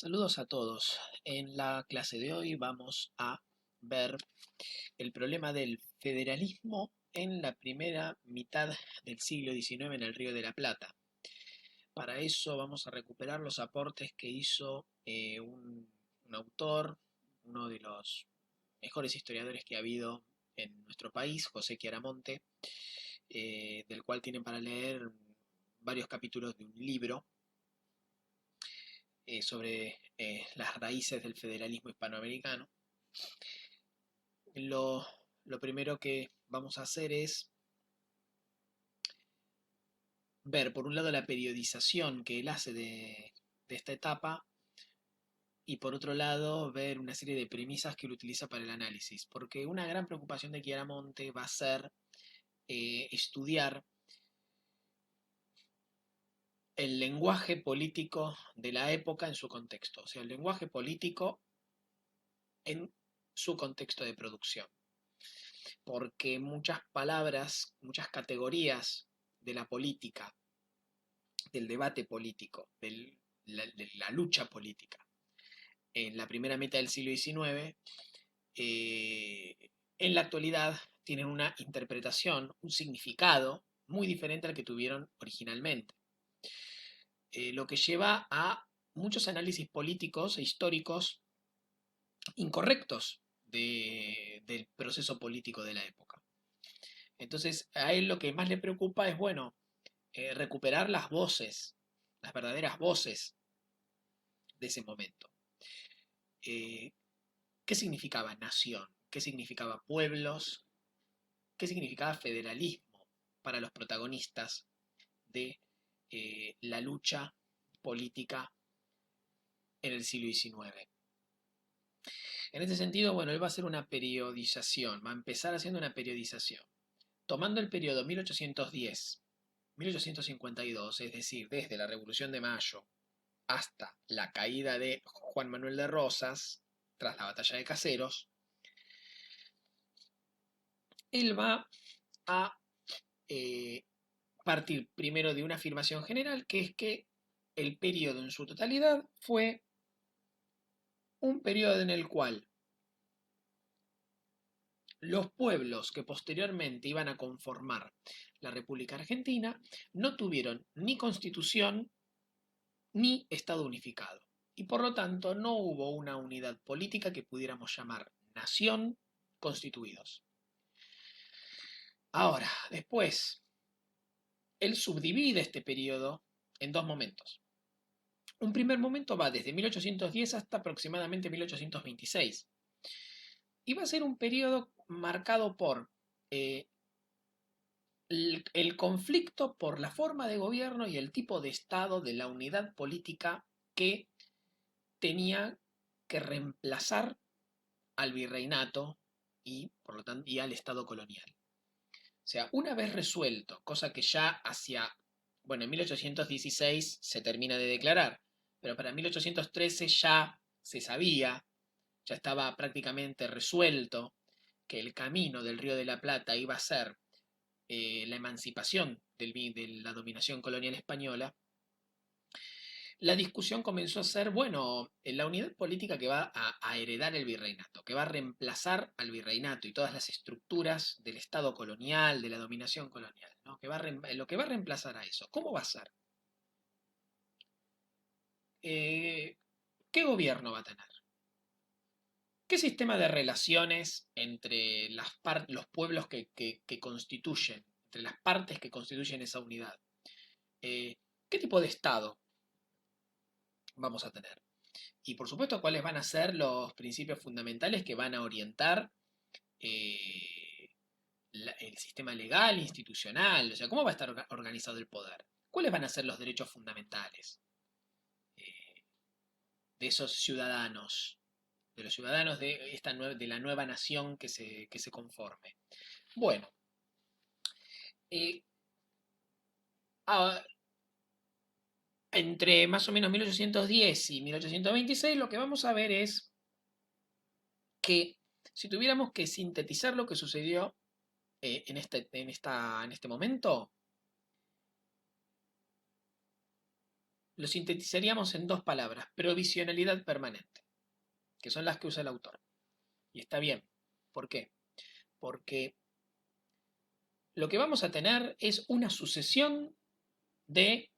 Saludos a todos. En la clase de hoy vamos a ver el problema del federalismo en la primera mitad del siglo XIX en el Río de la Plata. Para eso vamos a recuperar los aportes que hizo un autor, uno de los mejores historiadores que ha habido en nuestro país, José Chiaramonte, del cual tienen para leer varios capítulos de un libro sobre las raíces del federalismo hispanoamericano. Lo, lo primero que vamos a hacer es ver, por un lado, la periodización que él hace de esta etapa y, por otro lado, ver una serie de premisas que él utiliza para el análisis. Porque una gran preocupación de Chiaramonte va a ser estudiar el lenguaje político de la época en su contexto, o sea, el lenguaje político en su contexto de producción. Porque muchas palabras, muchas categorías de la política, del debate político, de la lucha política en la primera mitad del siglo XIX, eh, en la actualidad tienen una interpretación, un significado muy diferente al que tuvieron originalmente. Lo que lleva a muchos análisis políticos e históricos incorrectos del proceso político de la época. Entonces, a él lo que más le preocupa es, bueno, recuperar las voces, las verdaderas voces de ese momento. Eh, ¿Qué significaba nación? ¿Qué significaba pueblos? ¿Qué significaba federalismo para los protagonistas de la lucha política en el siglo XIX? En este sentido, bueno, él va a hacer una periodización, va a empezar haciendo una periodización, tomando el periodo 1810-1852, es decir, desde la Revolución de Mayo hasta la caída de Juan Manuel de Rosas, tras la batalla de Caseros. Él va a eh, partir primero de una afirmación general, que es que el periodo en su totalidad fue un periodo en el cual los pueblos que posteriormente iban a conformar la República Argentina no tuvieron ni constitución ni Estado unificado. Y por lo tanto no hubo una unidad política que pudiéramos llamar nación constituidos. Ahora, después, él subdivide este periodo en dos momentos. Un primer momento va desde 1810 hasta aproximadamente 1826. Y va a ser un periodo marcado por eh, el conflicto por la forma de gobierno y el tipo de Estado de la unidad política que tenía que reemplazar al virreinato y, por lo tanto, y al Estado colonial. O sea, una vez resuelto, cosa que ya hacia, bueno, en 1816 se termina de declarar, pero para 1813 ya se sabía, ya estaba prácticamente resuelto que el camino del Río de la Plata iba a ser la emancipación de la dominación colonial española. La discusión comenzó a ser, bueno, la unidad política que va a heredar el virreinato, que va a reemplazar al virreinato y todas las estructuras del Estado colonial, de la dominación colonial, ¿no? Lo que va a reemplazar a eso. ¿Cómo va a ser? Eh, ¿Qué gobierno va a tener? ¿Qué sistema de relaciones entre los pueblos que constituyen, entre las partes que constituyen esa unidad? ¿Qué tipo de Estado vamos a tener? Y por supuesto, cuáles van a ser los principios fundamentales que van a orientar eh, el sistema legal, institucional, o sea, cómo va a estar organizado el poder, cuáles van a ser los derechos fundamentales eh, de esos ciudadanos, de los ciudadanos de la nueva nación que se conforme. Bueno, eh, a- entre más o menos 1810 y 1826 lo que vamos a ver es que si tuviéramos que sintetizar lo que sucedió en este momento, lo sintetizaríamos en dos palabras: provisionalidad permanente, que son las que usa el autor. Y está bien. ¿Por qué? Porque lo que vamos a tener es una sucesión de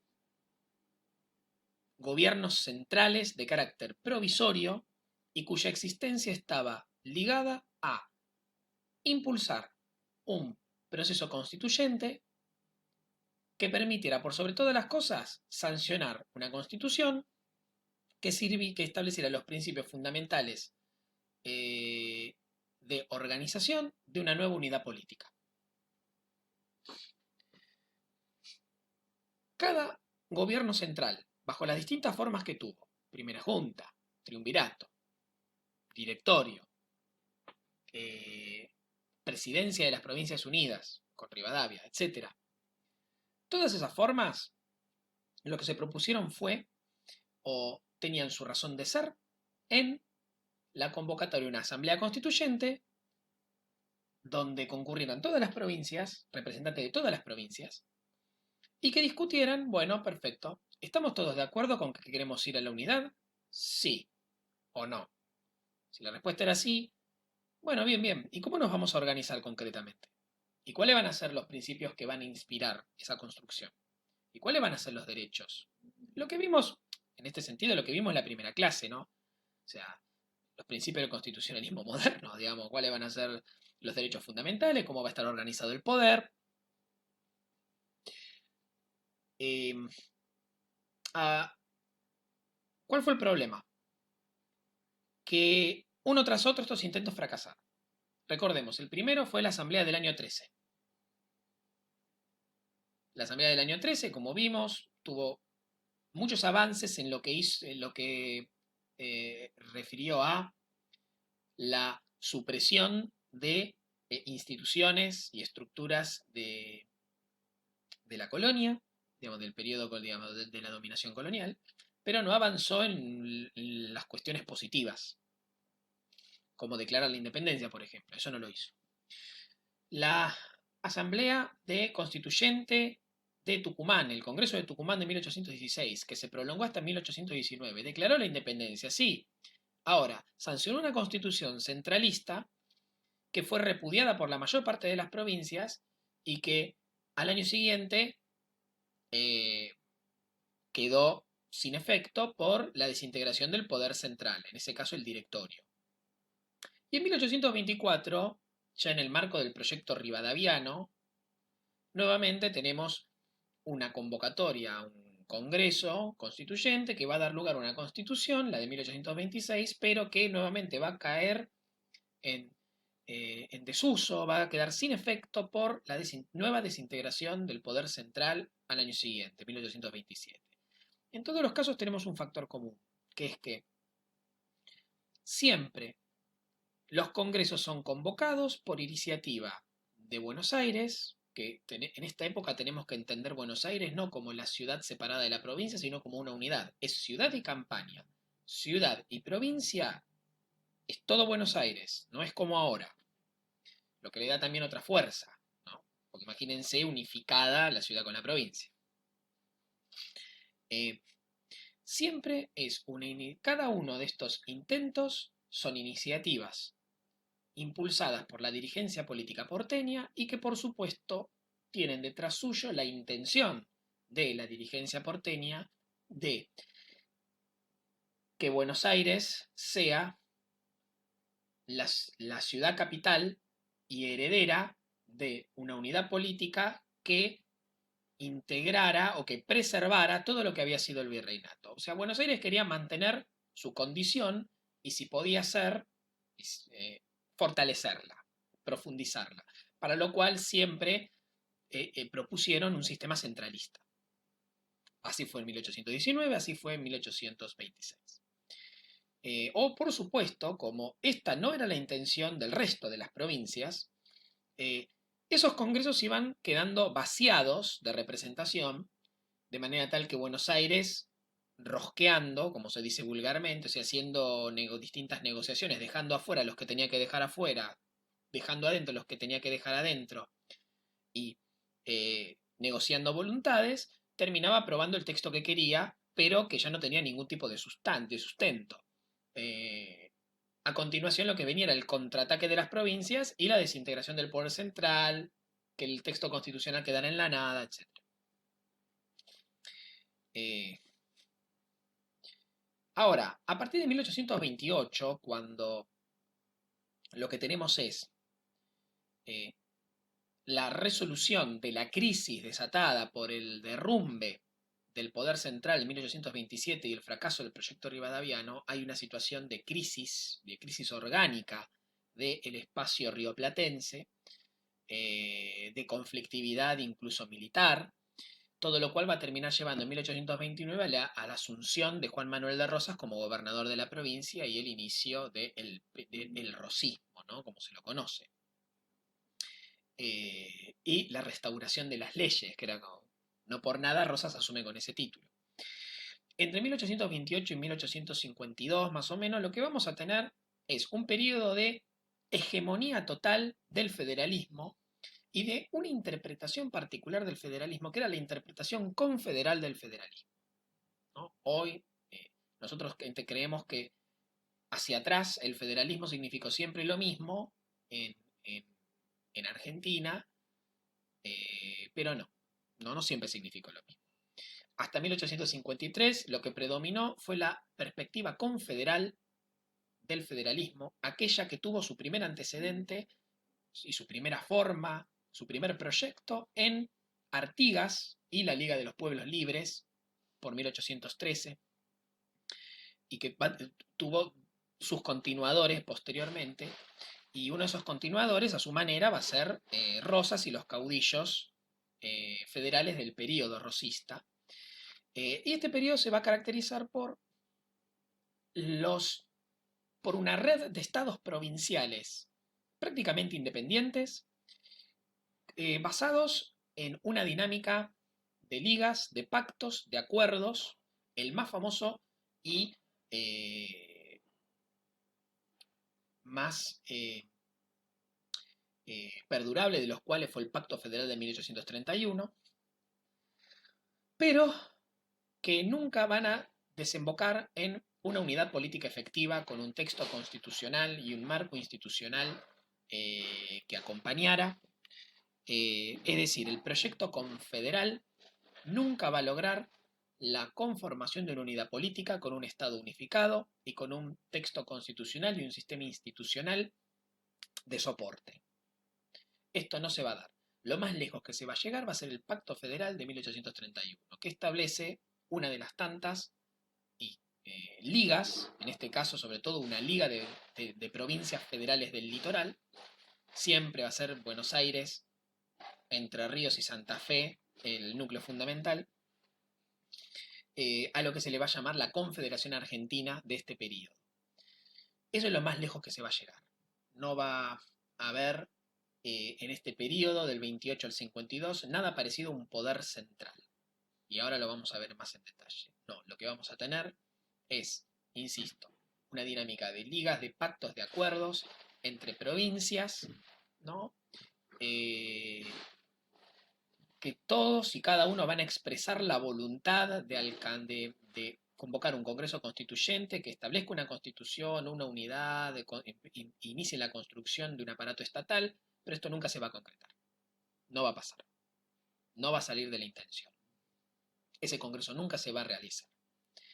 gobiernos centrales de carácter provisorio y cuya existencia estaba ligada a impulsar un proceso constituyente que permitiera, por sobre todas las cosas, sancionar una constitución que estableciera los principios fundamentales de organización de una nueva unidad política. Cada gobierno central, bajo las distintas formas que tuvo: primera junta, triunvirato, directorio, presidencia de las Provincias Unidas, con Rivadavia, etc. Todas esas formas, lo que se propusieron fue, o tenían su razón de ser, en la convocatoria de una asamblea constituyente donde concurrieran todas las provincias, representantes de todas las provincias, y que discutieran: bueno, perfecto, ¿estamos todos de acuerdo con que queremos ir a la unidad? Sí o no. Si la respuesta era sí, bueno, bien, bien. ¿Y cómo nos vamos a organizar concretamente? ¿Y cuáles van a ser los principios que van a inspirar esa construcción? ¿Y cuáles van a ser los derechos? Lo que vimos, en este sentido, lo que vimos en la primera clase, ¿no? O sea, los principios del constitucionalismo moderno, digamos, cuáles van a ser los derechos fundamentales, cómo va a estar organizado el poder. ¿Cuál fue el problema? Que uno tras otro estos intentos fracasaron. Recordemos, el primero fue la asamblea del año 13. La asamblea del año 13, como vimos, tuvo muchos avances en lo que refirió a la supresión de instituciones y estructuras de la colonia, digamos, del periodo, digamos, de la dominación colonial, pero no avanzó en las cuestiones positivas, como declarar la independencia, por ejemplo. Eso no lo hizo. La Asamblea Constituyente de Tucumán, el Congreso de Tucumán de 1816, que se prolongó hasta 1819, declaró la independencia, sí. Ahora, sancionó una constitución centralista que fue repudiada por la mayor parte de las provincias y que al año siguiente quedó sin efecto por la desintegración del poder central, en ese caso el directorio. Y en 1824, ya en el marco del proyecto rivadaviano, nuevamente tenemos una convocatoria a un congreso constituyente que va a dar lugar a una constitución, la de 1826, pero que nuevamente va a caer en desuso, va a quedar sin efecto por la nueva desintegración del poder central al año siguiente, 1827. En todos los casos tenemos un factor común, que es que siempre los congresos son convocados por iniciativa de Buenos Aires, que en esta época tenemos que entender Buenos Aires no como la ciudad separada de la provincia, sino como una unidad. Es ciudad y campaña. Ciudad y provincia es todo Buenos Aires, no es como ahora. Lo que le da también otra fuerza, ¿no? Porque imagínense unificada la ciudad con la provincia. Siempre es cada uno de estos intentos son iniciativas impulsadas por la dirigencia política porteña y que por supuesto tienen detrás suyo la intención de la dirigencia porteña de que Buenos Aires sea la ciudad capital y heredera de una unidad política que integrara o que preservara todo lo que había sido el virreinato. O sea, Buenos Aires quería mantener su condición y, si podía ser, fortalecerla, profundizarla, para lo cual siempre propusieron un sistema centralista. Así fue en 1819, así fue en 1826. O, por supuesto, como esta no era la intención del resto de las provincias, esos congresos iban quedando vaciados de representación, de manera tal que Buenos Aires, rosqueando, como se dice vulgarmente, o sea, haciendo distintas negociaciones, dejando afuera los que tenía que dejar afuera, dejando adentro los que tenía que dejar adentro, y negociando voluntades, terminaba aprobando el texto que quería pero que ya no tenía ningún tipo de sustento. A continuación lo que venía era el contraataque de las provincias y la desintegración del poder central, que el texto constitucional quedara en la nada, etc. Ahora, a partir de 1828, cuando lo que tenemos es eh, la resolución de la crisis desatada por el derrumbe del poder central en 1827 y el fracaso del proyecto rivadaviano, hay una situación de crisis orgánica del espacio rioplatense, de conflictividad incluso militar, todo lo cual va a terminar llevando en 1829 a la asunción de Juan Manuel de Rosas como gobernador de la provincia y el inicio del rosismo, ¿no? Como se lo conoce. Y la restauración de las leyes, que era como, no por nada Rosas asume con ese título. Entre 1828 y 1852, más o menos, lo que vamos a tener es un periodo de hegemonía total del federalismo y de una interpretación particular del federalismo, que era la interpretación confederal del federalismo, ¿no? Hoy nosotros creemos que hacia atrás el federalismo significó siempre lo mismo en, en, en Argentina, pero no siempre significó lo mismo. Hasta 1853 lo que predominó fue la perspectiva confederal del federalismo, aquella que tuvo su primer antecedente y su primera forma, su primer proyecto en Artigas y la Liga de los Pueblos Libres por 1813 y que tuvo sus continuadores posteriormente, y uno de esos continuadores a su manera va a ser Rosas y los caudillos federales del período rosista. Y este periodo se va a caracterizar por una red de estados provinciales prácticamente independientes, basados en una dinámica de ligas, de pactos, de acuerdos. El más famoso y más perdurable de los cuales fue el Pacto Federal de 1831, pero que nunca van a desembocar en una unidad política efectiva con un texto constitucional y un marco institucional que acompañara. Es decir, el proyecto confederal nunca va a lograr la conformación de una unidad política con un Estado unificado y con un texto constitucional y un sistema institucional de soporte. Esto no se va a dar. Lo más lejos que se va a llegar va a ser el Pacto Federal de 1831, que establece una de las tantas ligas, en este caso sobre todo una liga de provincias federales del litoral. Siempre va a ser Buenos Aires, Entre Ríos y Santa Fe el núcleo fundamental, a lo que se le va a llamar la Confederación Argentina de este periodo. Eso es lo más lejos que se va a llegar. No va a haber en este periodo del 28 al 52 nada parecido a un poder central. Y ahora lo vamos a ver más en detalle. No, lo que vamos a tener es, insisto, una dinámica de ligas, de pactos, de acuerdos entre provincias, ¿no? Que todos y cada uno van a expresar la voluntad de convocar un Congreso Constituyente que establezca una constitución, una unidad, inicie la construcción de un aparato estatal, pero esto nunca se va a concretar. No va a pasar. No va a salir de la intención. Ese Congreso nunca se va a realizar.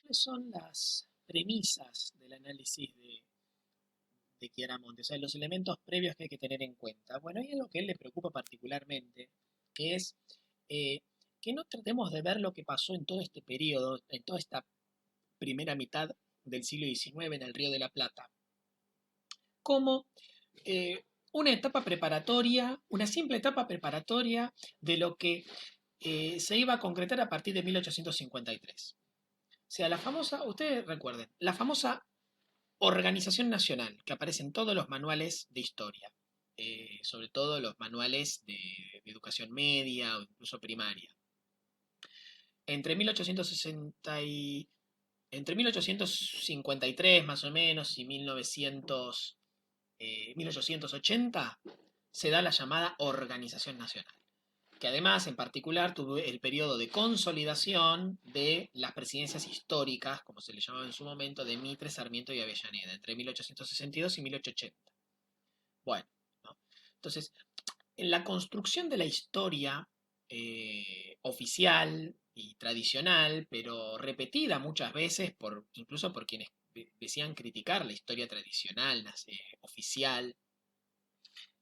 ¿Cuáles son las premisas del análisis de Chiaramonte? O sea, los elementos previos que hay que tener en cuenta. Bueno, hay algo que a él le preocupa particularmente, que es que no tratemos de ver lo que pasó en todo este periodo, en toda esta primera mitad del siglo XIX en el Río de la Plata, como una etapa preparatoria, una simple etapa preparatoria de lo que se iba a concretar a partir de 1853. O sea, la famosa, ustedes recuerden, la famosa organización nacional que aparece en todos los manuales de historia, sobre todo los manuales de educación media o incluso primaria. Entre 1853 más o menos y 1880 se da la llamada Organización Nacional. que además en particular tuvo el periodo de consolidación de las presidencias históricas, como se le llamaba en su momento, de Mitre, Sarmiento y Avellaneda, entre 1862 y 1880. Bueno, ¿no? Entonces, en la construcción de la historia oficial y tradicional, pero repetida muchas veces incluso por quienes decían criticar la historia tradicional, oficial,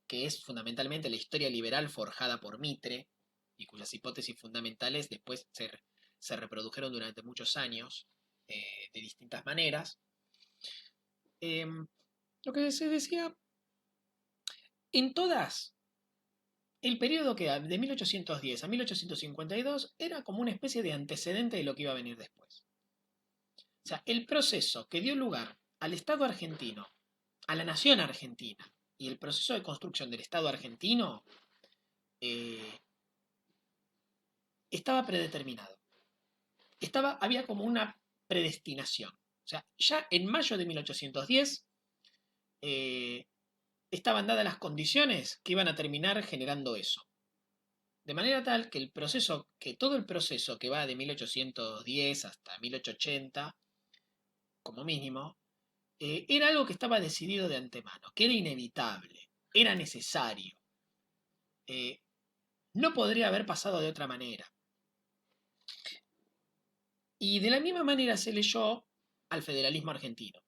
que es fundamentalmente la historia liberal forjada por Mitre, y cuyas hipótesis fundamentales después se reprodujeron durante muchos años de distintas maneras. Lo que se decía, en todas, el periodo que de 1810 a 1852 era como una especie de antecedente de lo que iba a venir después. O sea, el proceso que dio lugar al Estado argentino, a la nación argentina, y el proceso de construcción del Estado argentino eh, estaba predeterminado. Había como una predestinación. O sea, ya en mayo de 1810 eh, estaban dadas las condiciones que iban a terminar generando eso. De manera tal que todo el proceso que va de 1810 hasta 1880, como mínimo, era algo que estaba decidido de antemano, que era inevitable, era necesario. Eh, no podría haber pasado de otra manera. Y de la misma manera se leyó al federalismo argentino.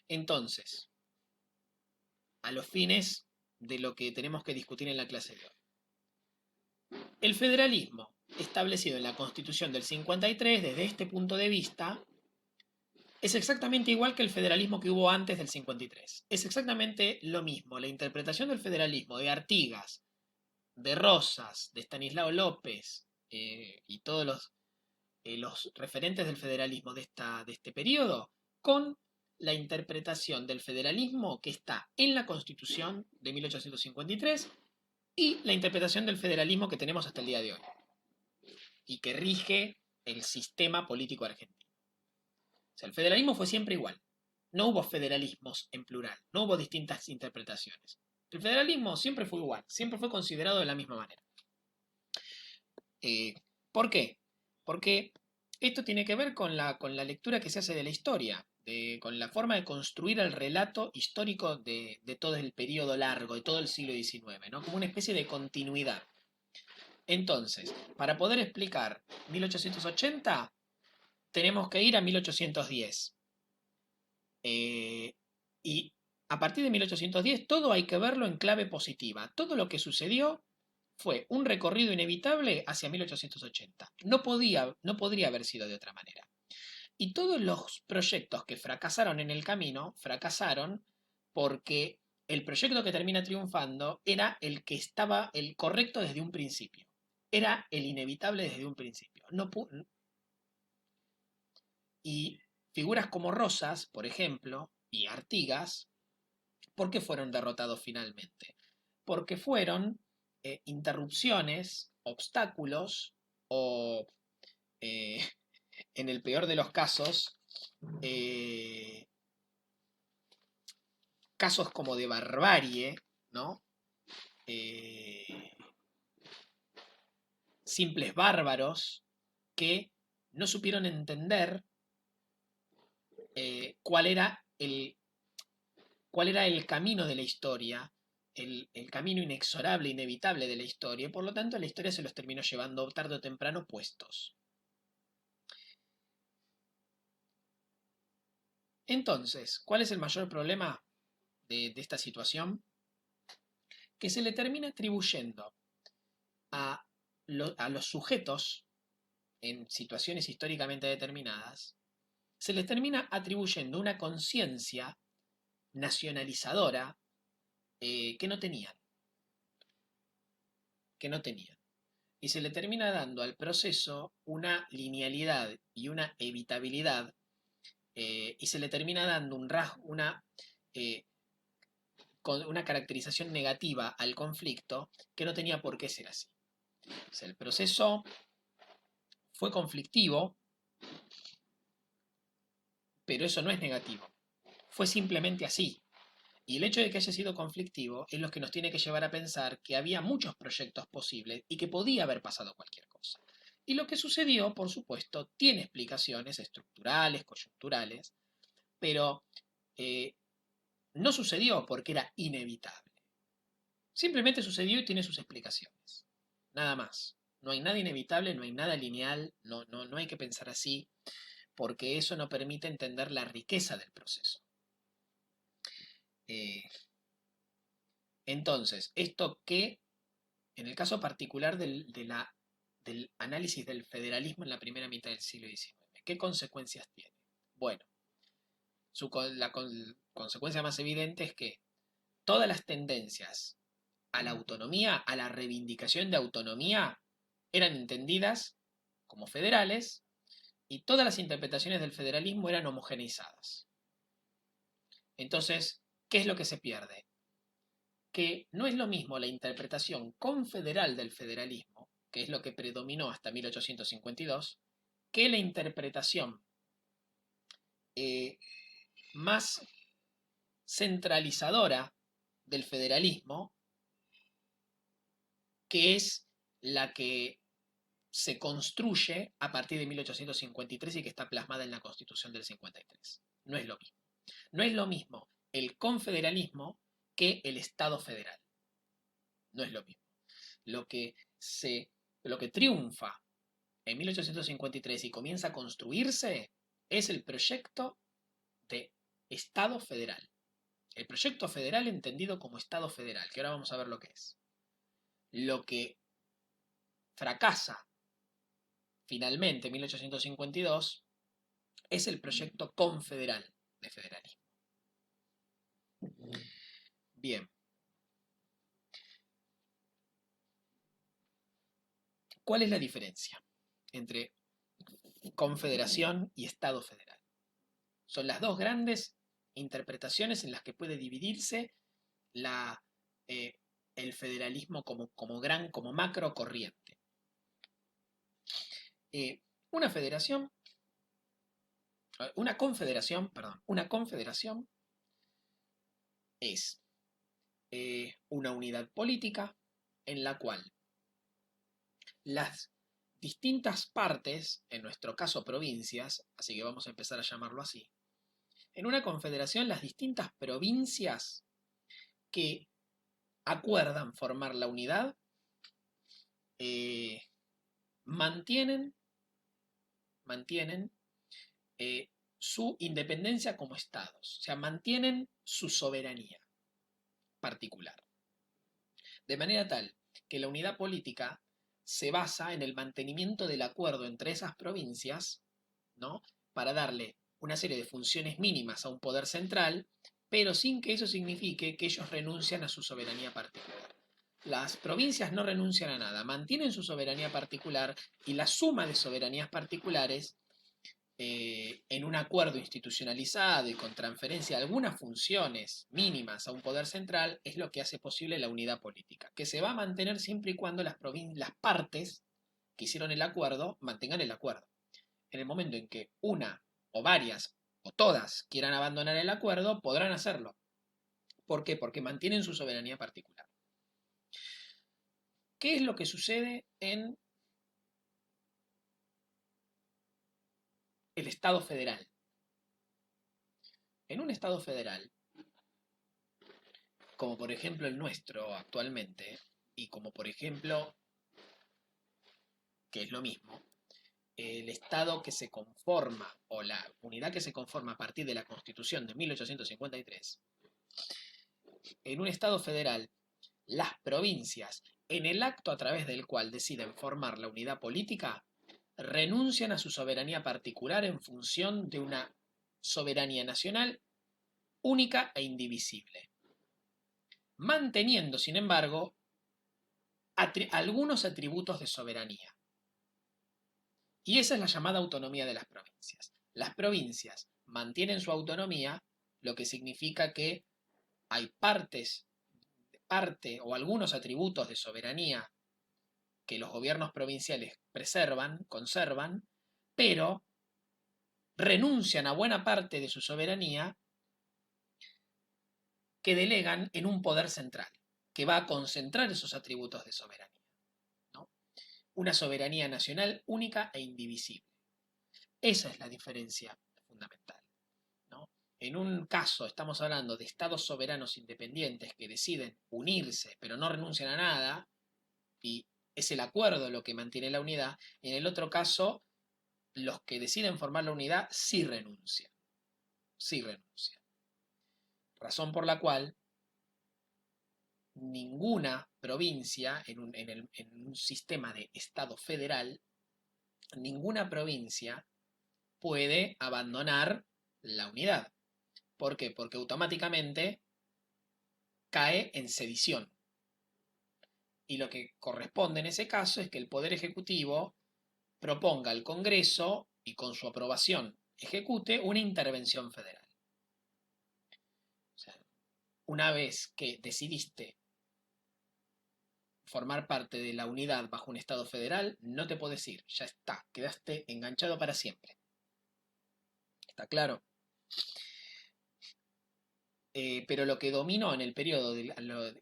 Entonces, a los fines de lo que tenemos que discutir en la clase de hoy. El federalismo, establecido en la Constitución del 53, desde este punto de vista, es exactamente igual que el federalismo que hubo antes del 53. Es exactamente lo mismo. La interpretación del federalismo de Artigas, de Rosas, de Estanislao López y todos los referentes del federalismo de este periodo, con la interpretación del federalismo que está en la Constitución de 1853 y la interpretación del federalismo que tenemos hasta el día de hoy y que rige el sistema político argentino. O sea, el federalismo fue siempre igual. No hubo federalismos en plural, no hubo distintas interpretaciones. El federalismo siempre fue igual, siempre fue considerado de la misma manera. ¿Por qué? Porque esto tiene que ver con la lectura que se hace de la historia, con la forma de construir el relato histórico de todo el periodo largo, de todo el siglo XIX, ¿no? Como una especie de continuidad. Entonces, para poder explicar 1880, tenemos que ir a 1810. Y a partir de 1810 todo hay que verlo en clave positiva. Todo lo que sucedió fue un recorrido inevitable hacia 1880. No podría haber sido de otra manera. Y todos los proyectos que fracasaron en el camino, fracasaron porque el proyecto que termina triunfando era el que estaba el correcto desde un principio. Era el inevitable desde un principio. Y figuras como Rosas, por ejemplo, y Artigas, ¿por qué fueron derrotados finalmente? Porque fueron interrupciones, obstáculos o, eh, en el peor de los casos, eh, casos como de barbarie, ¿no? Eh, simples bárbaros que no supieron entender eh, cuál era el, cuál era el camino de la historia, el camino inexorable, inevitable de la historia, y por lo tanto la historia se los terminó llevando tarde o temprano puestos. Entonces, ¿cuál es el mayor problema de esta situación? Que se le termina atribuyendo a los sujetos en situaciones históricamente determinadas, se les termina atribuyendo una conciencia nacionalizadora que no tenían, que no tenían. Y se le termina dando al proceso una linealidad y una evitabilidad, y se le termina dando eh, una caracterización negativa al conflicto que no tenía por qué ser así. O sea, el proceso fue conflictivo, pero eso no es negativo. Fue simplemente así. Y el hecho de que haya sido conflictivo es lo que nos tiene que llevar a pensar que había muchos proyectos posibles y que podía haber pasado cualquier cosa. Y lo que sucedió, por supuesto, tiene explicaciones estructurales, coyunturales, pero eh, no sucedió porque era inevitable. Simplemente sucedió y tiene sus explicaciones. Nada más. No hay nada inevitable, no hay nada lineal, no hay que pensar así, porque eso no permite entender la riqueza del proceso. Eh, entonces, esto que, en el caso particular del análisis del federalismo en la primera mitad del siglo XIX, ¿qué consecuencias tiene? Bueno, la consecuencia más evidente es que todas las tendencias a la autonomía, a la reivindicación de autonomía, eran entendidas como federales y todas las interpretaciones del federalismo eran homogeneizadas. Entonces, ¿qué es lo que se pierde? Que no es lo mismo la interpretación confederal del federalismo, que es lo que predominó hasta 1852, que la interpretación más centralizadora del federalismo, que es la que se construye a partir de 1853 y que está plasmada en la Constitución del 53. No es lo mismo. No es lo mismo el confederalismo que el Estado federal. No es lo mismo. Lo que, lo que triunfa en 1853 y comienza a construirse es el proyecto de Estado federal. El proyecto federal entendido como Estado federal, que ahora vamos a ver lo que es. Lo que fracasa finalmente en 1852 es el proyecto confederal de federalismo. Bien. ¿Cuál es la diferencia entre confederación y Estado federal? Son las dos grandes interpretaciones en las que puede dividirse la, eh, el federalismo como macro corriente. Una federación, una confederación es una unidad política en la cual las distintas partes, en nuestro caso provincias, así que vamos a empezar a llamarlo así, en una confederación las distintas provincias que acuerdan formar la unidad mantienen su independencia como estados, o sea, mantienen su soberanía particular. De manera tal que la unidad política se basa en el mantenimiento del acuerdo entre esas provincias, ¿no? Para darle una serie de funciones mínimas a un poder central, pero sin que eso signifique que ellos renuncian a su soberanía particular. Las provincias no renuncian a nada, mantienen su soberanía particular y la suma de soberanías particulares en un acuerdo institucionalizado y con transferencia de algunas funciones mínimas a un poder central es lo que hace posible la unidad política, que se va a mantener siempre y cuando las partes que hicieron el acuerdo mantengan el acuerdo. En el momento en que una o varias o todas quieran abandonar el acuerdo, podrán hacerlo. ¿Por qué? Porque mantienen su soberanía particular. ¿Qué es lo que sucede en el Estado federal? En un Estado federal, como por ejemplo el nuestro actualmente, y como por ejemplo, que es lo mismo, el Estado que se conforma, o la unidad que se conforma a partir de la Constitución de 1853, en un Estado federal, las provincias, en el acto a través del cual deciden formar la unidad política, renuncian a su soberanía particular en función de una soberanía nacional única e indivisible, manteniendo, sin embargo, algunos atributos de soberanía. Y esa es la llamada autonomía de las provincias. Las provincias mantienen su autonomía, lo que significa que hay parte o algunos atributos de soberanía que los gobiernos provinciales conservan, pero renuncian a buena parte de su soberanía que delegan en un poder central, que va a concentrar esos atributos de soberanía, ¿no? Una soberanía nacional única e indivisible. Esa es la diferencia fundamental, ¿no? En un caso estamos hablando de estados soberanos independientes que deciden unirse pero no renuncian a nada, y es el acuerdo lo que mantiene la unidad. En el otro caso, los que deciden formar la unidad sí renuncian, sí renuncian. Razón por la cual ninguna provincia en un sistema de Estado federal, ninguna provincia puede abandonar la unidad. ¿Por qué? Porque automáticamente cae en sedición. Y lo que corresponde en ese caso es que el Poder Ejecutivo proponga al Congreso y con su aprobación ejecute una intervención federal. O sea, una vez que decidiste formar parte de la unidad bajo un Estado federal, no te puedes ir, ya está, quedaste enganchado para siempre. ¿Está claro? Pero lo que dominó en el periodo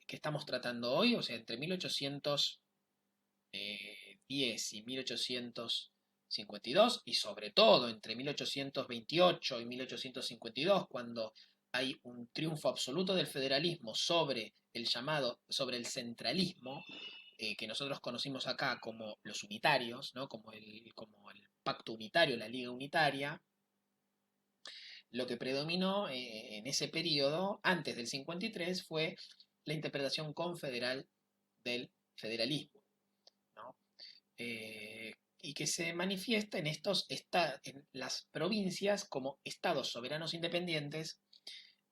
que estamos tratando hoy, o sea, entre 1810 y 1852, y sobre todo entre 1828 y 1852, cuando hay un triunfo absoluto del federalismo sobre el centralismo, que nosotros conocimos acá como los unitarios, ¿no? como el pacto unitario, la liga unitaria. Lo que predominó en ese periodo, antes del 53, fue la interpretación confederal del federalismo, ¿no? Y que se manifiesta en las provincias como estados soberanos independientes,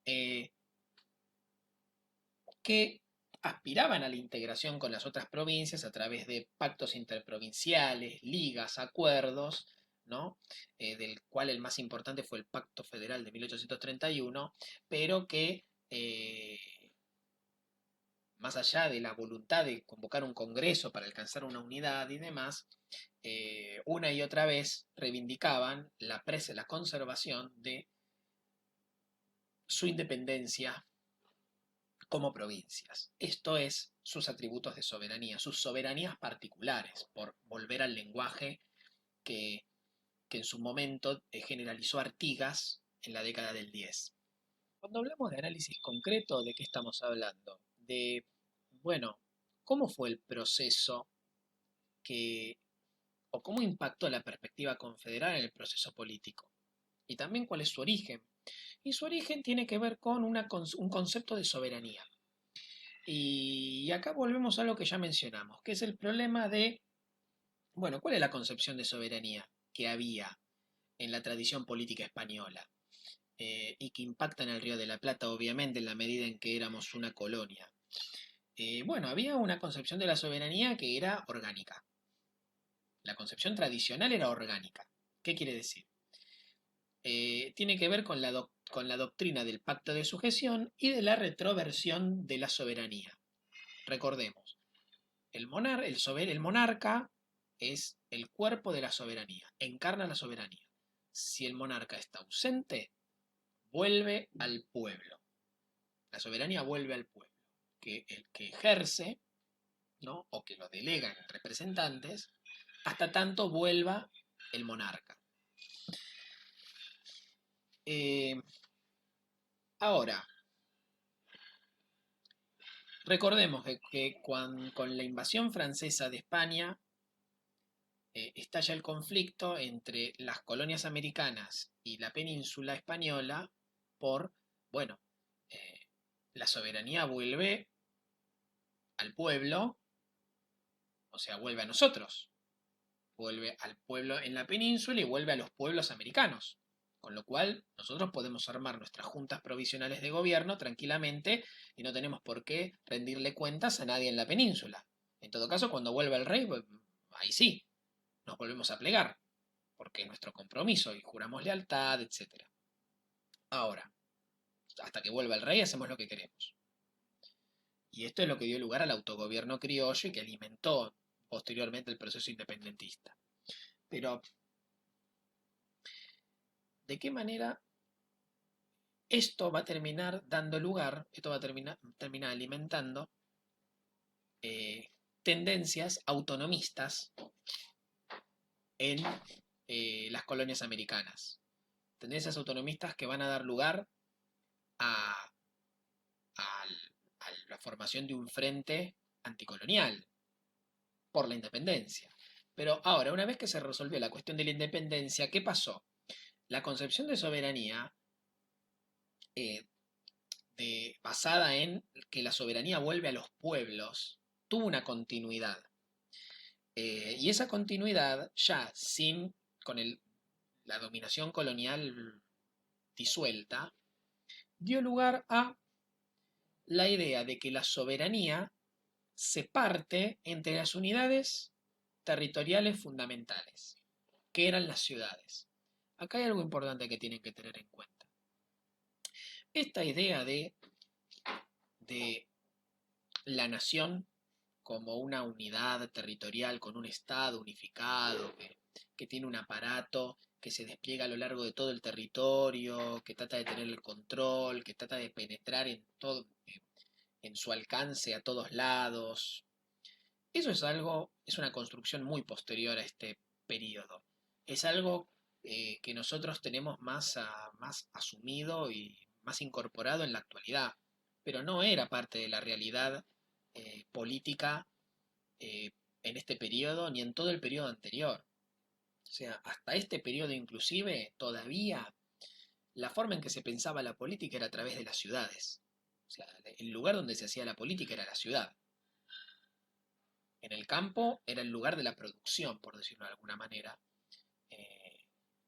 eh, que aspiraban a la integración con las otras provincias a través de pactos interprovinciales, ligas, acuerdos, ¿no? Del cual el más importante fue el Pacto Federal de 1831, pero que más allá de la voluntad de convocar un congreso para alcanzar una unidad y demás, una y otra vez reivindicaban la conservación de su independencia como provincias. Esto es sus atributos de soberanía, sus soberanías particulares, por volver al lenguaje que, que en su momento generalizó Artigas en la década del 10. Cuando hablamos de análisis concreto, ¿de qué estamos hablando? De, bueno, ¿cómo fue el proceso que, o cómo impactó la perspectiva confederal en el proceso político? Y también cuál es su origen. Y su origen tiene que ver con un concepto de soberanía. Y acá volvemos a lo que ya mencionamos, que es el problema de, bueno, ¿cuál es la concepción de soberanía que había en la tradición política española? Y que impacta en el Río de la Plata, obviamente, en la medida en que éramos una colonia. Bueno, había una concepción de la soberanía que era orgánica. La concepción tradicional era orgánica. ¿Qué quiere decir? Tiene que ver con la doctrina del pacto de sujeción y de la retroversión de la soberanía. Recordemos, el monarca es el cuerpo de la soberanía, encarna la soberanía. Si el monarca está ausente, vuelve al pueblo. La soberanía vuelve al pueblo, que el que ejerce, ¿no? O que lo delegan representantes, hasta tanto vuelva el monarca. Eh, Ahora, recordemos que con la invasión francesa de España, estalla el conflicto entre las colonias americanas y la península española por, bueno, eh, la soberanía vuelve al pueblo, o sea, vuelve a nosotros, vuelve al pueblo en la península y vuelve a los pueblos americanos. Con lo cual, nosotros podemos armar nuestras juntas provisionales de gobierno tranquilamente y no tenemos por qué rendirle cuentas a nadie en la península. En todo caso, cuando vuelva el rey, ahí sí, nos volvemos a plegar, porque es nuestro compromiso y juramos lealtad, etc. Ahora, hasta que vuelva el rey hacemos lo que queremos. Y esto es lo que dio lugar al autogobierno criollo y que alimentó posteriormente el proceso independentista. Pero, ¿de qué manera Esto va a terminar dando lugar, esto va a terminar alimentando tendencias autonomistas en las colonias americanas. Tendencias autonomistas que van a dar lugar a, a, a la formación de un frente anticolonial por la independencia. Pero ahora, una vez que se resolvió la cuestión de la independencia, ¿qué pasó? La concepción de soberanía, eh, basada en que la soberanía vuelve a los pueblos, tuvo una continuidad. Y esa continuidad, ya sin, con la dominación colonial disuelta, dio lugar a la idea de que la soberanía se parte entre las unidades territoriales fundamentales, que eran las ciudades. Acá hay algo importante que tienen que tener en cuenta. Esta idea de la nación como una unidad territorial con un Estado unificado, que tiene un aparato que se despliega a lo largo de todo el territorio, que trata de tener el control, que trata de penetrar en todo, en su alcance a todos lados. Eso es algo, es una construcción muy posterior a este periodo. Es algo que nosotros tenemos más asumido y más incorporado en la actualidad, pero no era parte de la realidad política eh, en este periodo ni en todo el periodo anterior. O sea, hasta este periodo inclusive todavía la forma en que se pensaba la política era a través de las ciudades. O sea, el lugar donde se hacía la política era la ciudad. En el campo era el lugar de la producción, por decirlo de alguna manera, eh,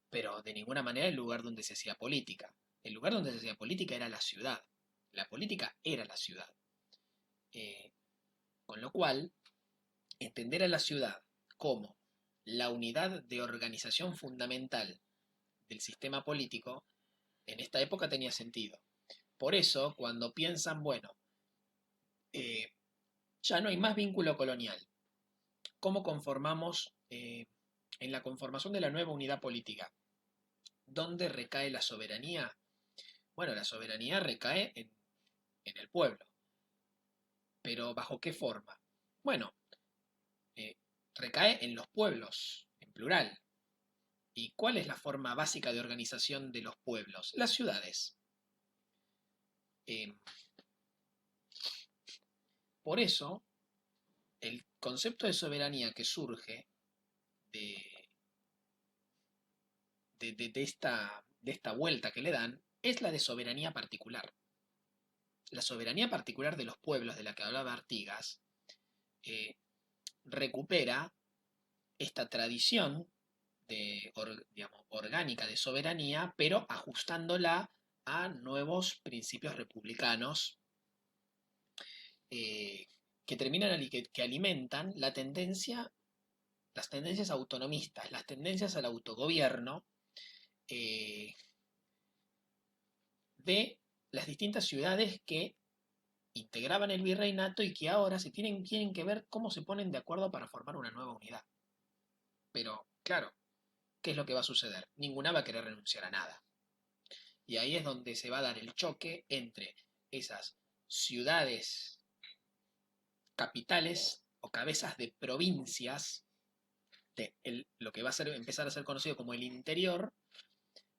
pero de ninguna manera el lugar donde se hacía política. El lugar donde se hacía política era la ciudad. La política era la ciudad. Eh, con lo cual, entender a la ciudad como la unidad de organización fundamental del sistema político, en esta época tenía sentido. Por eso, cuando piensan, bueno, eh, ya no hay más vínculo colonial, ¿cómo conformamos en la conformación de la nueva unidad política? ¿Dónde recae la soberanía? Bueno, la soberanía recae en el pueblo, pero ¿bajo qué forma? Bueno, eh, recae en los pueblos, en plural. ¿Y cuál es la forma básica de organización de los pueblos? Las ciudades. Eh, por eso, el concepto de soberanía que surge de, de esta vuelta que le dan es la de soberanía particular. La soberanía particular de los pueblos de la que hablaba Artigas eh, recupera esta tradición digamos, orgánica de soberanía, pero ajustándola a nuevos principios republicanos eh, que terminan que alimentan las tendencias autonomistas, las tendencias al autogobierno eh, de las distintas ciudades que integraban el virreinato y que ahora tienen que ver cómo se ponen de acuerdo para formar una nueva unidad. Pero, claro, ¿qué es lo que va a suceder? Ninguna va a querer renunciar a nada. Y ahí es donde se va a dar el choque entre esas ciudades capitales o cabezas de provincias, lo que va a empezar a ser conocido como el interior,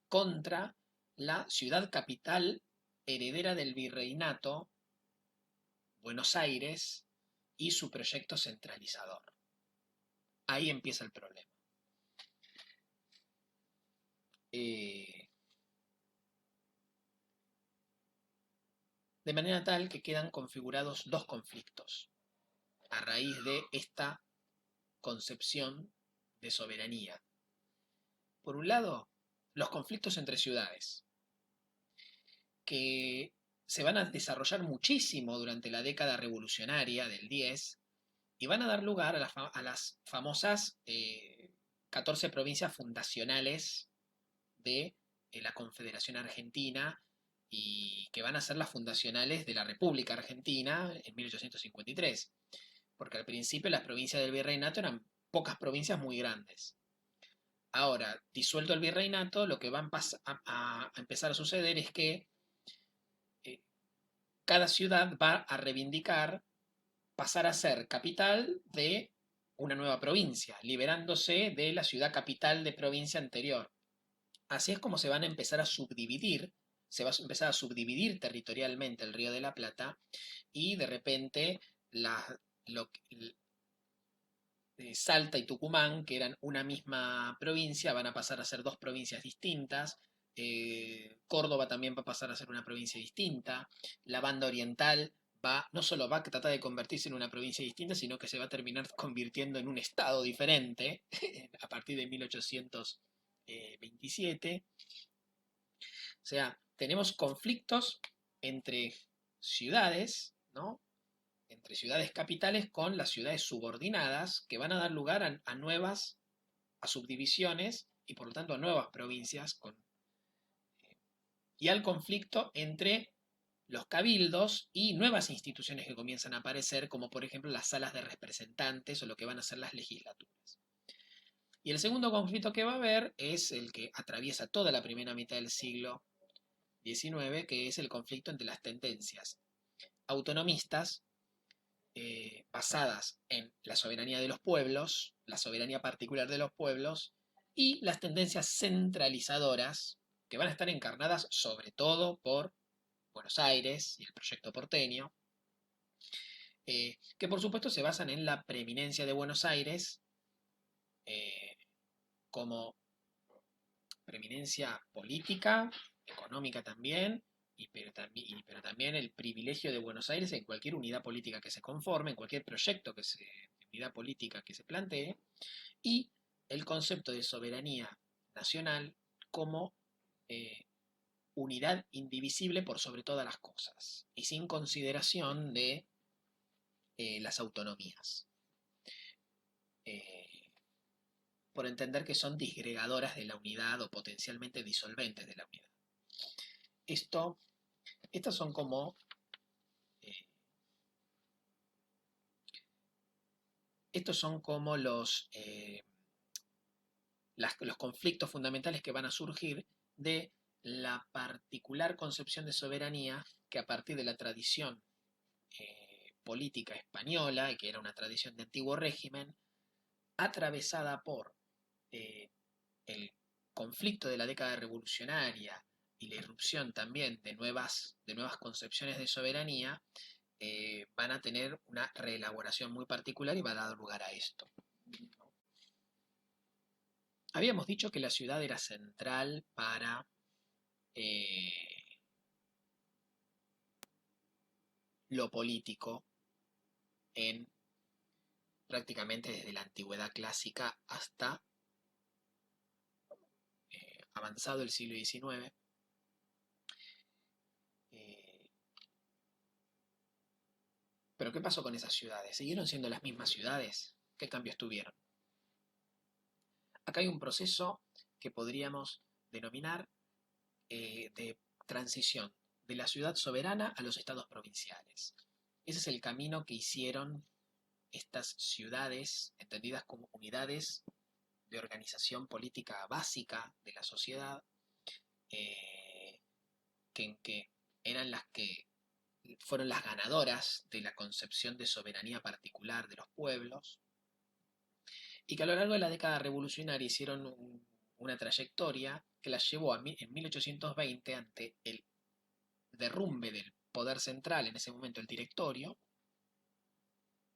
contra la ciudad capital heredera del virreinato, Buenos Aires, y su proyecto centralizador. Ahí empieza el problema. Eh, de manera tal que quedan configurados dos conflictos a raíz de esta concepción de soberanía. Por un lado, los conflictos entre ciudades, que se van a desarrollar muchísimo durante la década revolucionaria del 10 y van a dar lugar a las famosas 14 provincias fundacionales de la Confederación Argentina y que van a ser las fundacionales de la República Argentina en 1853. Porque al principio las provincias del virreinato eran pocas provincias muy grandes. Ahora, disuelto el virreinato, lo que va a empezar a suceder es que cada ciudad va a reivindicar pasar a ser capital de una nueva provincia, liberándose de la ciudad capital de provincia anterior. Así es como se van a empezar a subdividir, se va a empezar a subdividir territorialmente el Río de la Plata y de repente la, lo, Salta y Tucumán, que eran una misma provincia, van a pasar a ser dos provincias distintas. Córdoba también va a pasar a ser una provincia distinta. La banda oriental no solo va a tratar de convertirse en una provincia distinta, sino que se va a terminar convirtiendo en un estado diferente a partir de 1827. O sea, tenemos conflictos entre ciudades, ¿no? Entre ciudades capitales con las ciudades subordinadas que van a dar lugar a subdivisiones y por lo tanto a nuevas provincias y al conflicto entre los cabildos y nuevas instituciones que comienzan a aparecer, como por ejemplo las salas de representantes o lo que van a ser las legislaturas. Y el segundo conflicto que va a haber es el que atraviesa toda la primera mitad del siglo XIX, que es el conflicto entre las tendencias autonomistas basadas en la soberanía de los pueblos, la soberanía particular de los pueblos, y las tendencias centralizadoras, que van a estar encarnadas sobre todo por Buenos Aires y el proyecto porteño, que por supuesto se basan en la preeminencia de Buenos Aires eh, como preeminencia política, económica también, pero también el privilegio de Buenos Aires en cualquier unidad política que se conforme, en cualquier proyecto de unidad política que se plantee, y el concepto de soberanía nacional como eh, unidad indivisible por sobre todas las cosas, y sin consideración de las autonomías, eh, por entender que son disgregadoras de la unidad o potencialmente disolventes de la unidad. Esto, estos son como eh, estos son como los conflictos fundamentales que van a surgir de la particular concepción de soberanía que a partir de la tradición política española, que era una tradición de antiguo régimen, atravesada por eh, el conflicto de la década revolucionaria y la irrupción también de nuevas concepciones de soberanía, van a tener una reelaboración muy particular y va a dar lugar a esto. Habíamos dicho que la ciudad era central para eh, lo político en prácticamente desde la antigüedad clásica hasta avanzado el siglo XIX. Eh, pero ¿qué pasó con esas ciudades? ¿Siguieron siendo las mismas ciudades? ¿Qué cambios tuvieron? Acá hay un proceso que podríamos denominar de transición de la ciudad soberana a los estados provinciales. Ese es el camino que hicieron estas ciudades, entendidas como unidades de organización política básica de la sociedad, eh, que eran las que fueron las ganadoras de la concepción de soberanía particular de los pueblos, y que a lo largo de la década revolucionaria hicieron una trayectoria que las llevó en 1820 ante el derrumbe del poder central, en ese momento el directorio,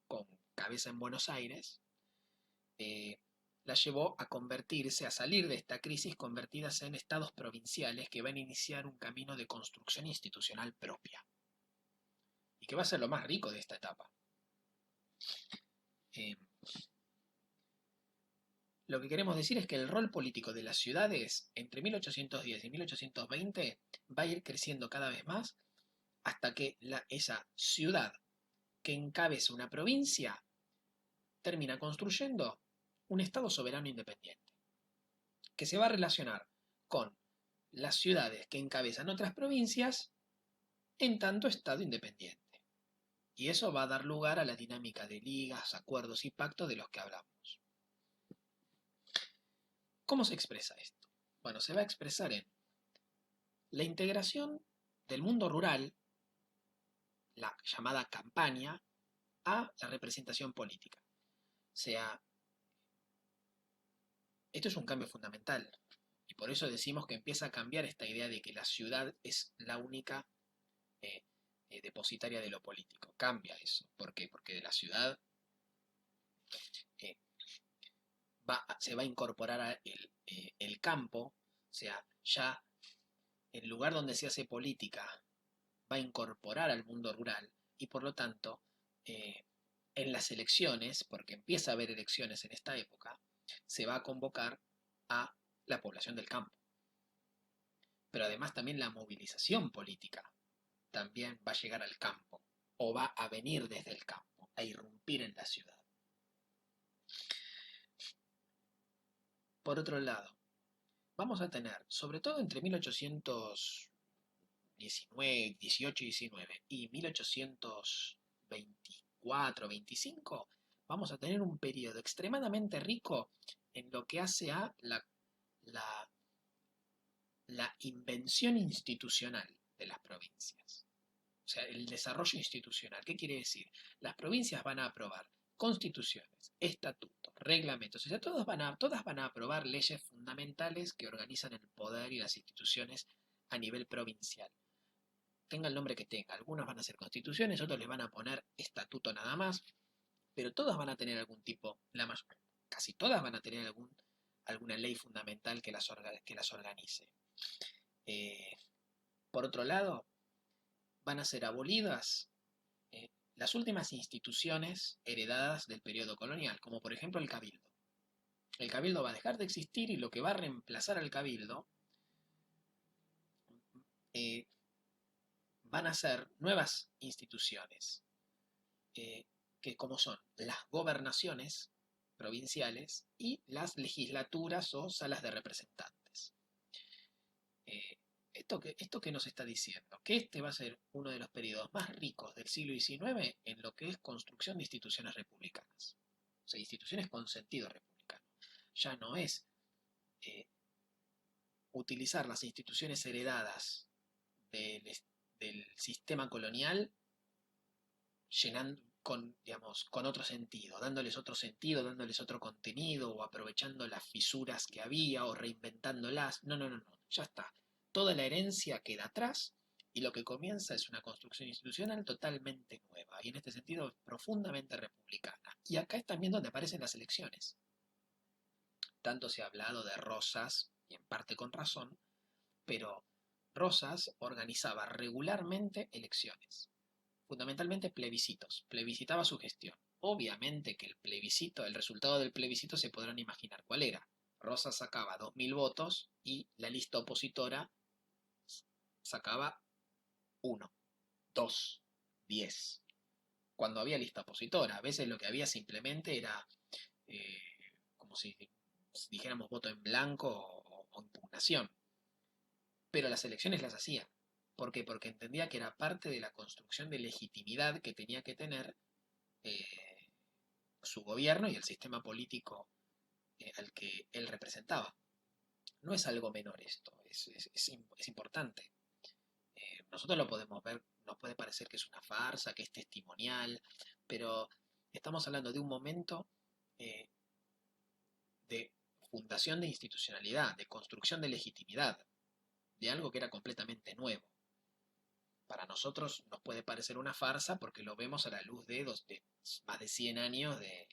con cabeza en Buenos Aires, eh, la llevó a convertirse, a salir de esta crisis convertidas en estados provinciales que van a iniciar un camino de construcción institucional propia y que va a ser lo más rico de esta etapa. Eh, lo que queremos decir es que el rol político de las ciudades entre 1810 y 1820 va a ir creciendo cada vez más hasta que esa ciudad que encabeza una provincia termina construyendo un Estado soberano independiente, que se va a relacionar con las ciudades que encabezan otras provincias en tanto Estado independiente. Y eso va a dar lugar a la dinámica de ligas, acuerdos y pactos de los que hablamos. ¿Cómo se expresa esto? Bueno, se va a expresar en la integración del mundo rural la llamada campaña a la representación política. O sea, esto es un cambio fundamental. Y por eso decimos que empieza a cambiar esta idea de que la ciudad es la única eh, depositaria de lo político. Cambia eso. ¿Por qué? Porque de la ciudad eh, se va a incorporar el campo, o sea, ya el lugar donde se hace política va a incorporar al mundo rural y por lo tanto en las elecciones, porque empieza a haber elecciones en esta época, se va a convocar a la población del campo. Pero además también la movilización política también va a llegar al campo o va a venir desde el campo, a irrumpir en la ciudad. Por otro lado, vamos a tener, sobre todo entre 1819, 18 y 19 y 1824-25, vamos a tener un periodo extremadamente rico en lo que hace a la, la invención institucional de las provincias. O sea, el desarrollo institucional. ¿Qué quiere decir? Las provincias van a aprobar constituciones, estatutos, reglamentos, o sea, todas van a aprobar leyes fundamentales que organizan el poder y las instituciones a nivel provincial. Tenga el nombre que tenga, algunos van a ser constituciones, otros les van a poner estatuto nada más, pero todas van a tener algún tipo, casi todas van a tener alguna ley fundamental que las organice. Eh, por otro lado, van a ser abolidas las últimas instituciones heredadas del periodo colonial, como por ejemplo el cabildo. El cabildo va a dejar de existir y lo que va a reemplazar al cabildo eh, van a ser nuevas instituciones, que como son las gobernaciones provinciales y las legislaturas o salas de representantes. Eh, ¿Esto qué nos está diciendo? Que este va a ser uno de los periodos más ricos del siglo XIX en lo que es construcción de instituciones republicanas. O sea, instituciones con sentido republicano. Ya no es eh, utilizar las instituciones heredadas del, del sistema colonial llenando con, digamos, con otro sentido, dándoles otro contenido o aprovechando las fisuras que había o reinventándolas. No, no, no, no, ya está. Toda la herencia queda atrás y lo que comienza es una construcción institucional totalmente nueva y en este sentido profundamente republicana. Y acá es también donde aparecen las elecciones. Tanto se ha hablado de Rosas, y en parte con razón, pero Rosas organizaba regularmente elecciones, fundamentalmente plebiscitos, plebiscitaba su gestión. Obviamente que el plebiscito, el resultado del plebiscito se podrán imaginar cuál era. Rosas sacaba 2000 votos y la lista opositora sacaba 1, 2, 10. Cuando había lista opositora, a veces lo que había simplemente era eh, como si dijéramos voto en blanco o impugnación. Pero las elecciones las hacía. ¿Por qué? Porque entendía que era parte de la construcción de legitimidad que tenía que tener eh, su gobierno y el sistema político al que él representaba. No es algo menor esto, es importante. Nosotros lo podemos ver, nos puede parecer que es una farsa, que es testimonial, pero estamos hablando de un momento eh, de fundación de institucionalidad, de construcción de legitimidad, de algo que era completamente nuevo. Para nosotros nos puede parecer una farsa porque lo vemos a la luz de más de 100 años de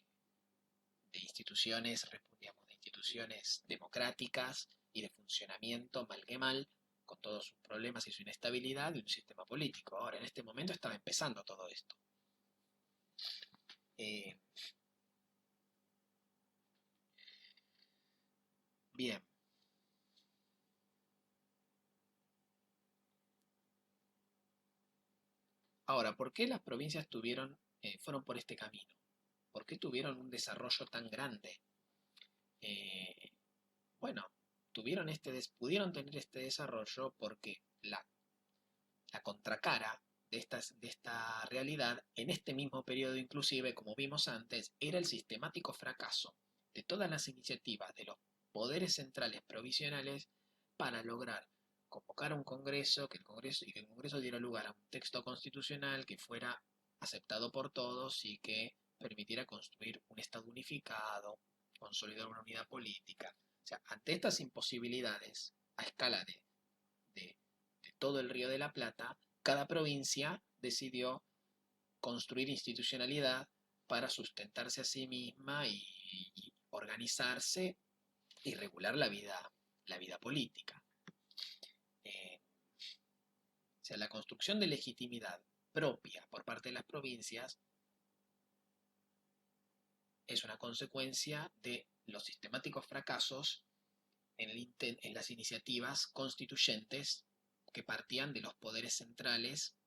instituciones, digamos, de instituciones democráticas y de funcionamiento, mal que mal, con todos sus problemas y su inestabilidad de un sistema político. Ahora, en este momento estaba empezando todo esto. Eh, bien. Ahora, ¿por qué las provincias fueron por este camino? ¿Por qué tuvieron un desarrollo tan grande? Eh, bueno, pudieron tener este desarrollo porque la contracara de esta realidad, en este mismo periodo inclusive, como vimos antes, era el sistemático fracaso de todas las iniciativas de los poderes centrales provisionales para lograr convocara un congreso, y que el congreso diera lugar a un texto constitucional que fuera aceptado por todos y que permitiera construir un Estado unificado, consolidar una unidad política. O sea, ante estas imposibilidades a escala de, de todo el Río de la Plata, cada provincia decidió construir institucionalidad para sustentarse a sí misma y organizarse y regular la vida política. O sea, la construcción de legitimidad propia por parte de las provincias es una consecuencia de los sistemáticos fracasos en las iniciativas constituyentes que partían de los poderes centrales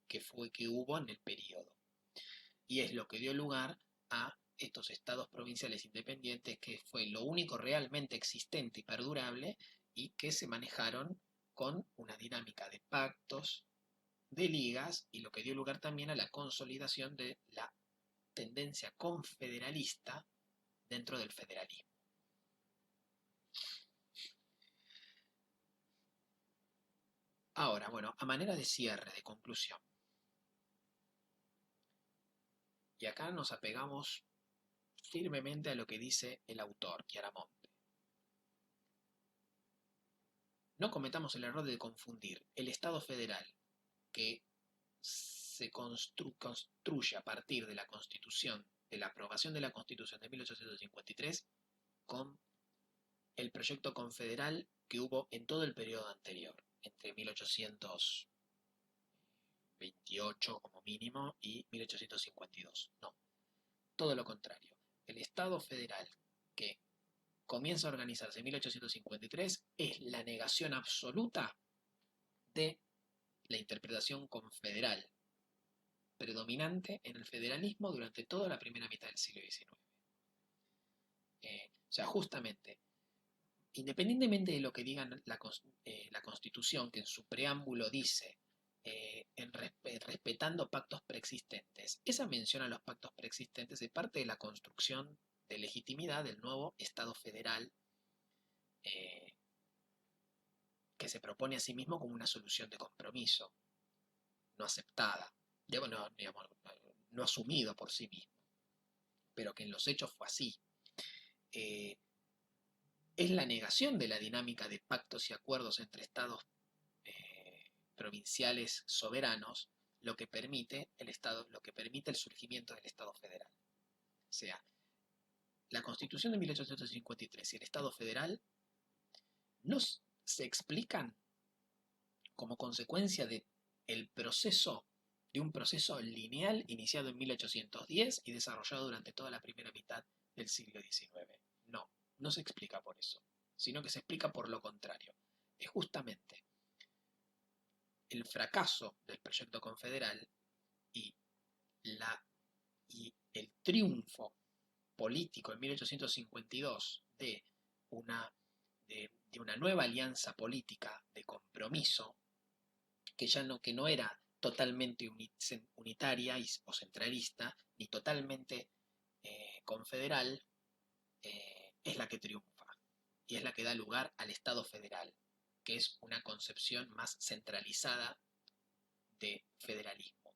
que hubo en el periodo. Y es lo que dio lugar a estos estados provinciales independientes, que fue lo único realmente existente y perdurable, y que se manejaron con una dinámica de pactos, de ligas, y lo que dio lugar también a la consolidación de la tendencia confederalista dentro del federalismo. Ahora, bueno, a manera de cierre, de conclusión, y acá nos apegamos firmemente a lo que dice el autor, Chiaramonte. No cometamos el error de confundir el Estado federal, que se construye a partir de la Constitución, de la aprobación de la Constitución de 1853, con el proyecto confederal que hubo en todo el periodo anterior, entre 1828 como mínimo y 1852. No, todo lo contrario. El Estado federal que comienza a organizarse en 1853 es la negación absoluta de la interpretación confederal predominante en el federalismo durante toda la primera mitad del siglo XIX. O sea, justamente, independientemente de lo que diga la Constitución, que en su preámbulo dice, respetando pactos preexistentes, esa mención a los pactos preexistentes es parte de la construcción de legitimidad del nuevo Estado federal, eh, que se propone a sí mismo como una solución de compromiso, no aceptada, no asumido por sí mismo, pero que en los hechos fue así. Eh, es la negación de la dinámica de pactos y acuerdos entre estados provinciales soberanos lo que permite el surgimiento del Estado federal. O sea, la Constitución de 1853 y el Estado federal no se explican como consecuencia de un proceso lineal iniciado en 1810 y desarrollado durante toda la primera mitad del siglo XIX. No, no se explica por eso, sino que se explica por lo contrario. Es justamente el fracaso del proyecto confederal y, y el triunfo político en 1852 de una nueva alianza política de compromiso que no era totalmente unitaria o centralista, ni totalmente confederal, es la que triunfa y es la que da lugar al Estado federal, que es una concepción más centralizada de federalismo.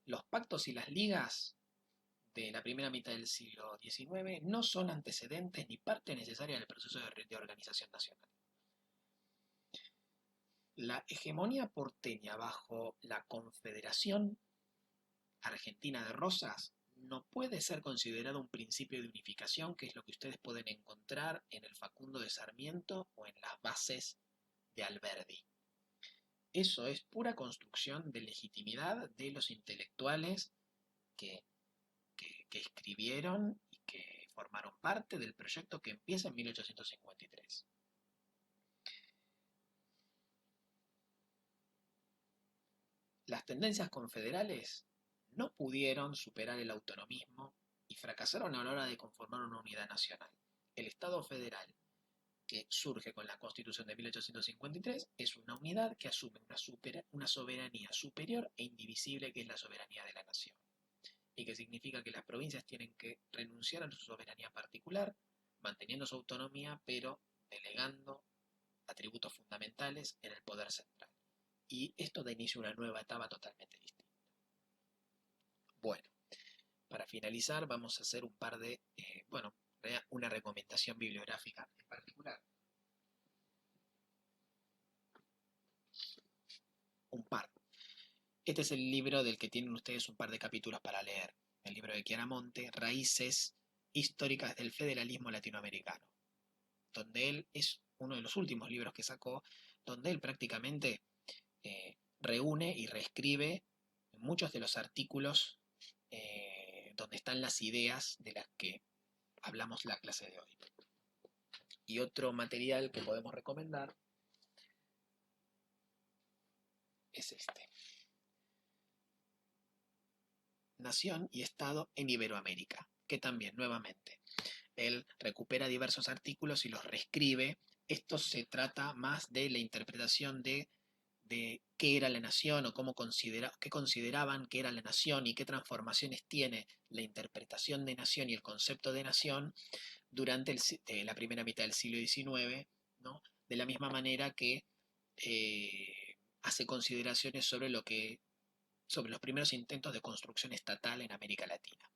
Los pactos y las ligas de la primera mitad del siglo XIX no son antecedentes ni parte necesaria del proceso de organización nacional. La hegemonía porteña bajo la Confederación Argentina de Rosas no puede ser considerado un principio de unificación, que es lo que ustedes pueden encontrar en el Facundo de Sarmiento o en las bases de Alberdi. Eso es pura construcción de legitimidad de los intelectuales que escribieron y que formaron parte del proyecto que empieza en 1853. Las tendencias confederales no pudieron superar el autonomismo y fracasaron a la hora de conformar una unidad nacional. El Estado federal, que surge con la Constitución de 1853, es una unidad que asume una soberanía superior e indivisible, que es la soberanía de la nación, y que significa que las provincias tienen que renunciar a su soberanía particular, manteniendo su autonomía, pero delegando atributos fundamentales en el poder central. Y esto da inicio a una nueva etapa totalmente distinta. Bueno, para finalizar vamos a hacer un par de, una recomendación bibliográfica en particular. Un par. Este es el libro del que tienen ustedes un par de capítulos para leer. El libro de Chiaramonte, Raíces históricas del federalismo latinoamericano, donde él es uno de los últimos libros que sacó, donde él prácticamente reúne y reescribe muchos de los artículos donde están las ideas de las que hablamos la clase de hoy. Y otro material que podemos recomendar es este. Nación y Estado en Iberoamérica, que también, nuevamente, él recupera diversos artículos y los reescribe. Esto se trata más de la interpretación de qué era la nación o qué consideraban que era la nación y qué transformaciones tiene la interpretación de nación y el concepto de nación durante la primera mitad del siglo XIX, ¿no? De la misma manera que hace consideraciones sobre los primeros intentos de construcción estatal en América Latina.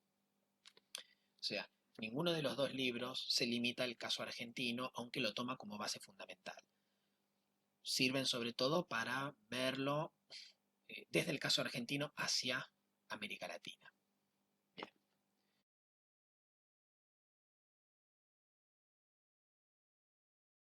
O sea, ninguno de los dos libros se limita al caso argentino, aunque lo toma como base fundamental. Sirven sobre todo para verlo desde el caso argentino hacia América Latina.